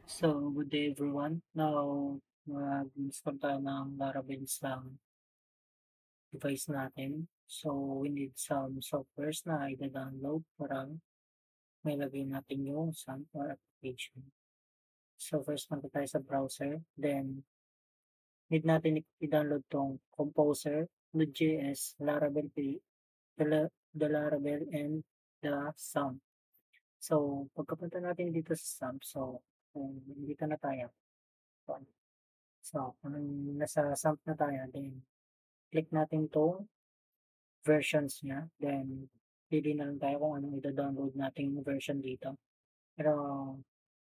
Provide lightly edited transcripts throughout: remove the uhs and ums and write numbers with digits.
So, good day everyone. Now, mag-install tayo ng Laravel sa device natin. So, we need some softwares na i-download para may lagay natin yung some or application. So, first punta tayo sa browser. Then, need natin i-download tong Composer, Node.js, Laravel, the Laravel, and the SAM. So, pagkapunta natin dito sa SAM, so, dito na tayo. So, kung nasa sump na tayo, then click natin 'tong versions niya. Then, pili na lang tayo kung anong ida-download nating version dito. Pero,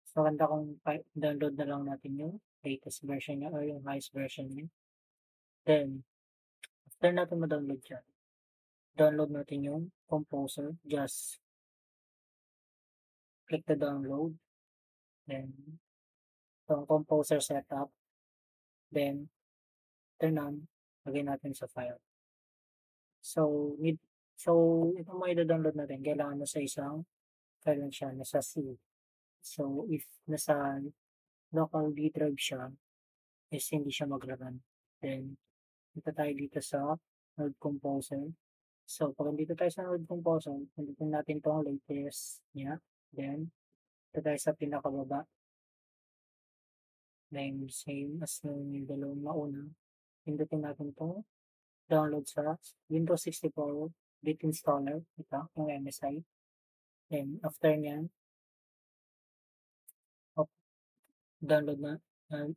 mas maganda kung download na lang natin yung latest version niya or yung highest version niya. Then, after natin ma-download yan, download natin yung Composer. Just click the download. Then, itong Composer setup. Then, turn on. Lagay natin sa file. So, itong mga ida-download natin, kailangan nasa isang file lang siya, nasa C. So, if nasa local D drive siya, is hindi siya mag-run. Then, punta tayo dito sa Node Composer. So, pag nandito tayo sa Node Composer, pindutin natin itong latest niya. Then, punta tayo sa pinakababa. Then, same as nung dalawang nauna. Pindutin natin itong download sa Windows 64 Bit Installer. Ito, yung MSI. Then, after nyan, download na,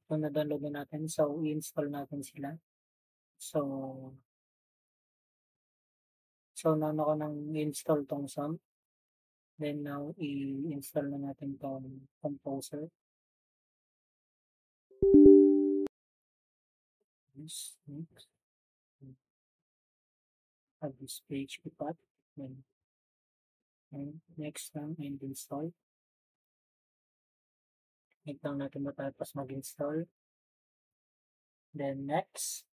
kung na-download na natin, so i-install natin sila. So, nauna ko nang i-install tong SAM. Then now, i-install na natin tong Composer. Next. Add this PHP path. Then, and next lang, and install. Wait lang natin matapos mag-install. Then next,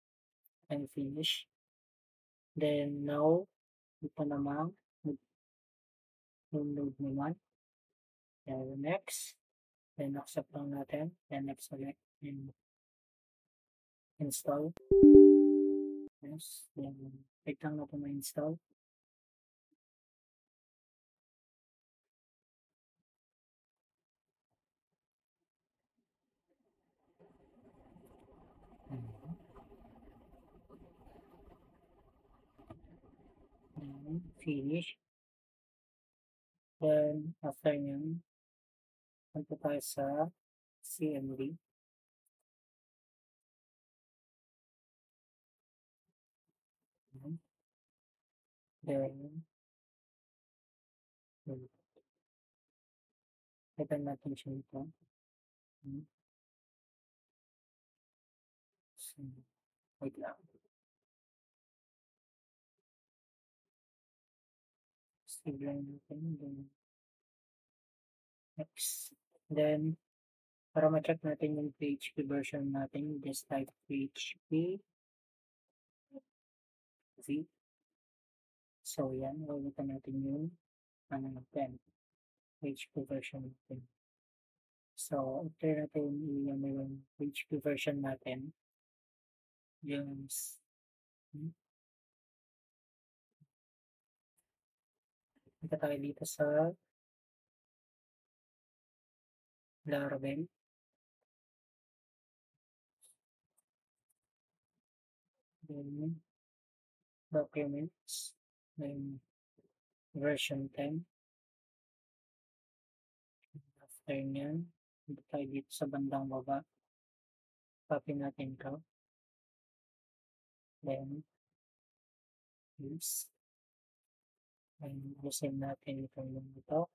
and finish. Then now, ito naman, download naman. Then next, then accept lang natin. Then next select and install. Yes, then wait lang natin ma-install. Then finish. Then after nyan, punta tayo sa CMD. Then, open natin siya ito. So, wait lang. Save lang natin. Then, next. Then, para ma-check natin yung PHP version natin, just type PHP V. So, yan. Ulitin natin yung natin, PHP version natin. So, after natin i-ano yung PHP version natin, yung punta tayo dito sa Laravel. Then, documents. Then, version 10. After nyan, punta tayo dito sa bandang baba. Copy natin ito. Then, use. And usin natin itong ito.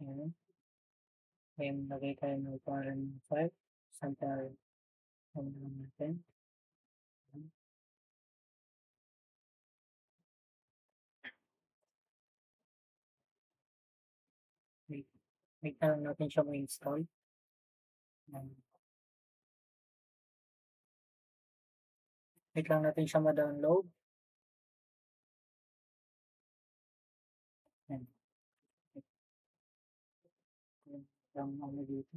Ayan. Then, lagay tayo ng foreign file. Saan tayo natin. Wait na lang natin siya ma-install. Wait lang natin siya ma-download. Yan. Ang ano dito.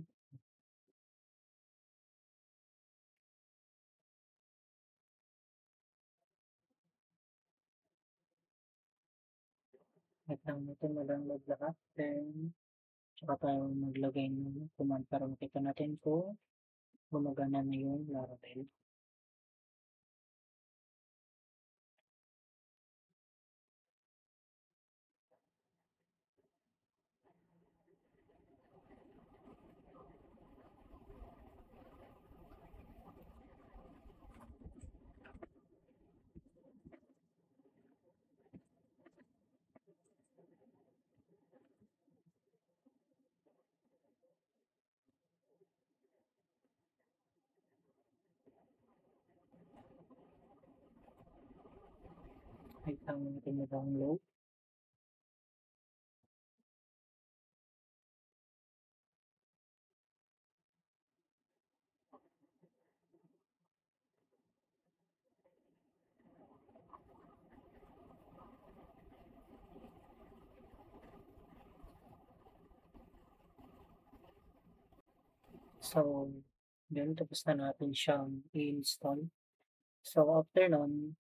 At lang ito madownload lahat. Then, tsaka tayo maglagay ng command para makita natin kung gumagana na yung Laravel. Wait lang natin na-download. So, then tapos na natin siyang i-install. So, after nun,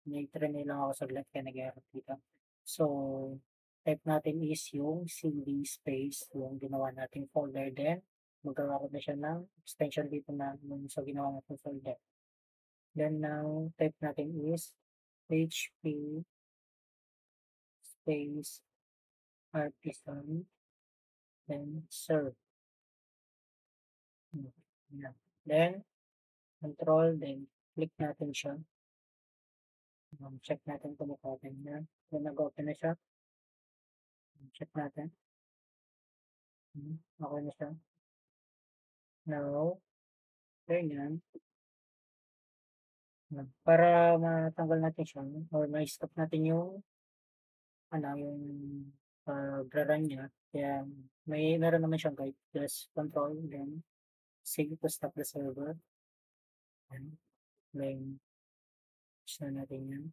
may trinay lang ako saglit kaya nag-error dito. So, type natin is yung cd space, yung ginawa nating folder, then magkakaroon na siya ng extension dito na yung sa ginawa nating folder. Then now, type natin is php space artisan, then serve. Yan. Then, control, then click natin siya. Check natin kung nag-open na. Kung nag-open na siya, check natin. Okay na siya. Now, ganyan. Para matanggal natin siya or ma-stop natin yung yung pag-run niya. Kaya meron naman siyang guide. Plus control, then sige to stop the server. Then, na natin yan.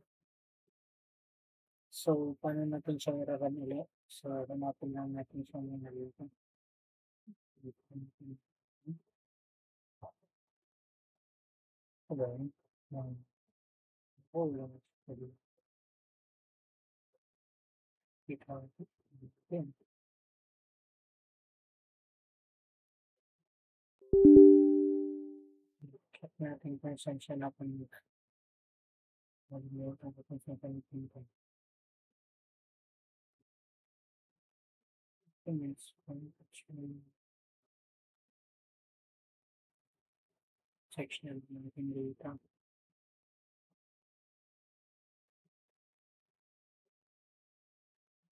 So, paano natin siya i-run ulit? So, hanapin lang natin siya ng nalito. Then, lang. Yan. Check natin kung saan siya napunta. Nalimutan ko kung saan siya napunta. Payments, section natin dito.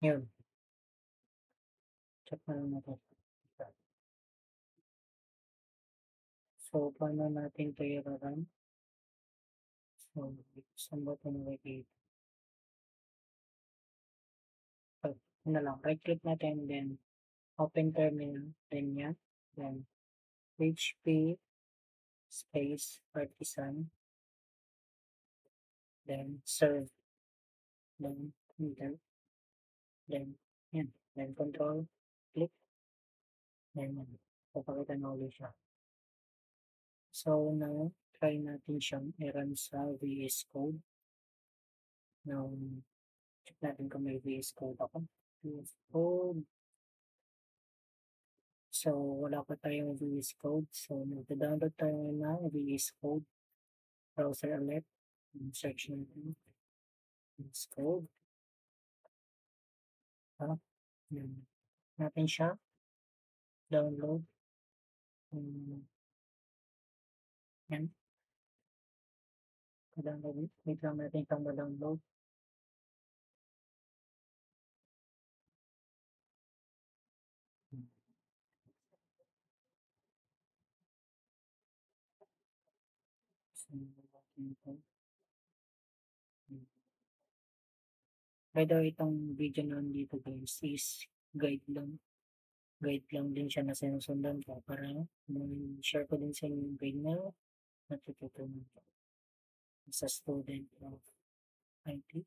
Yun. Check na lang natin. So, paano natin ito i-run? So, saan ba ito nakikita? Na lang, right-click natin, then open terminal, then yan. Then, php space artisan, then serve, then enter, then yan, then control, click, then yan, papakita na ulit siya. So now, try natin siyang i-run sa VS Code. Now, check natin kung may VS Code ako. VS Code. So, wala pa tayong VS Code. So, mag-download tayo ng VS Code. Browser ulit. Search natin. VS Code. Yan. Natin siya. Download. Yan. Download. Wait lang natin itong ma-download. By the way, itong video na dito guys is guide lang. Guide lang din siya na sinusundan ko para share ko din sa inyo yung guide na natututunan ko sa student of IT.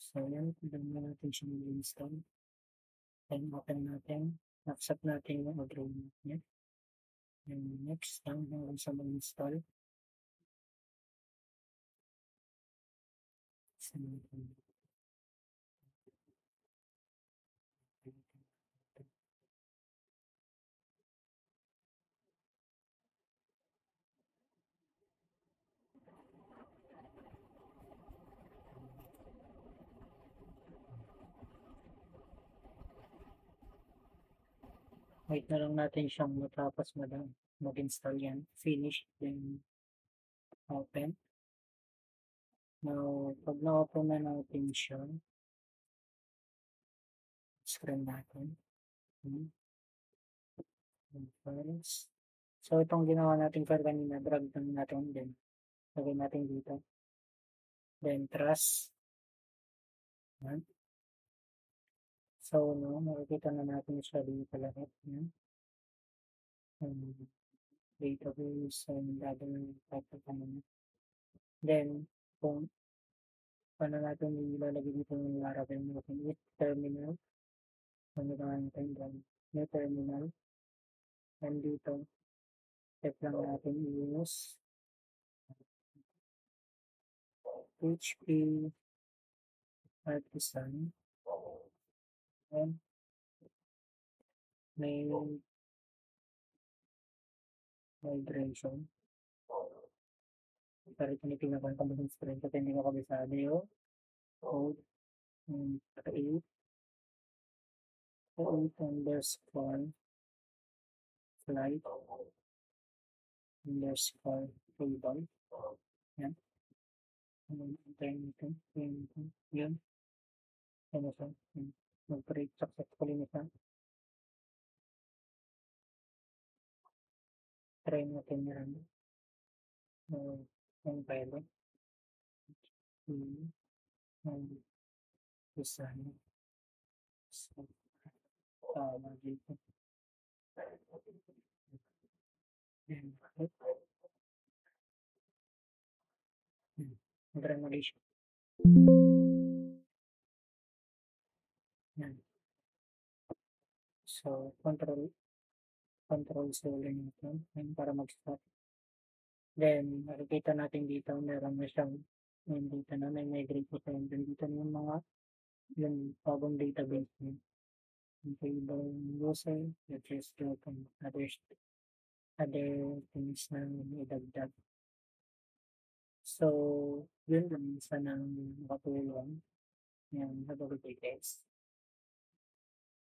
So, yan. Dami na natin siyang i-install. Then, open natin. Accept natin yung agreement niya. And next lang hanggang sa mag-install. So, wait na lang natin siyang matapos mag-install yan. Finish, then open. Now, pag na-open na natin siya, screen natin. Files. So, itong ginawa natin file kanina, drag lang natin din. Lagay natin dito. Then, trust. Yan. So, no, makikita na natin siya dito lahat. Yan. Database and other type of ano. Then, kung paano natin ilalagay dito yung Laravel natin, with terminal. Ano natin dyan? New terminal. And dito, step lang natin i-use PHP Artisan and may migration. Pero tinitingnan ko yung screen kasi hindi ko kabisado yung code create underscore flight underscore table. Yan. Antayin natin. Yun. Ano siya? Mag-create successfully na siya. Try natin yan. Yung pilot. Design. So, tama dito. Try mo siya. Yan. So, control C ulit natin. Yan, para mag-start. Then, makikita natin dito, meron na siyang dito na may migrate po tayo. Then, dito na yung mga yung bagong database niya. Yung table user, address group, and other things na idagdag. So, yun lang isa ng makatulong. Yan, have a good day guys.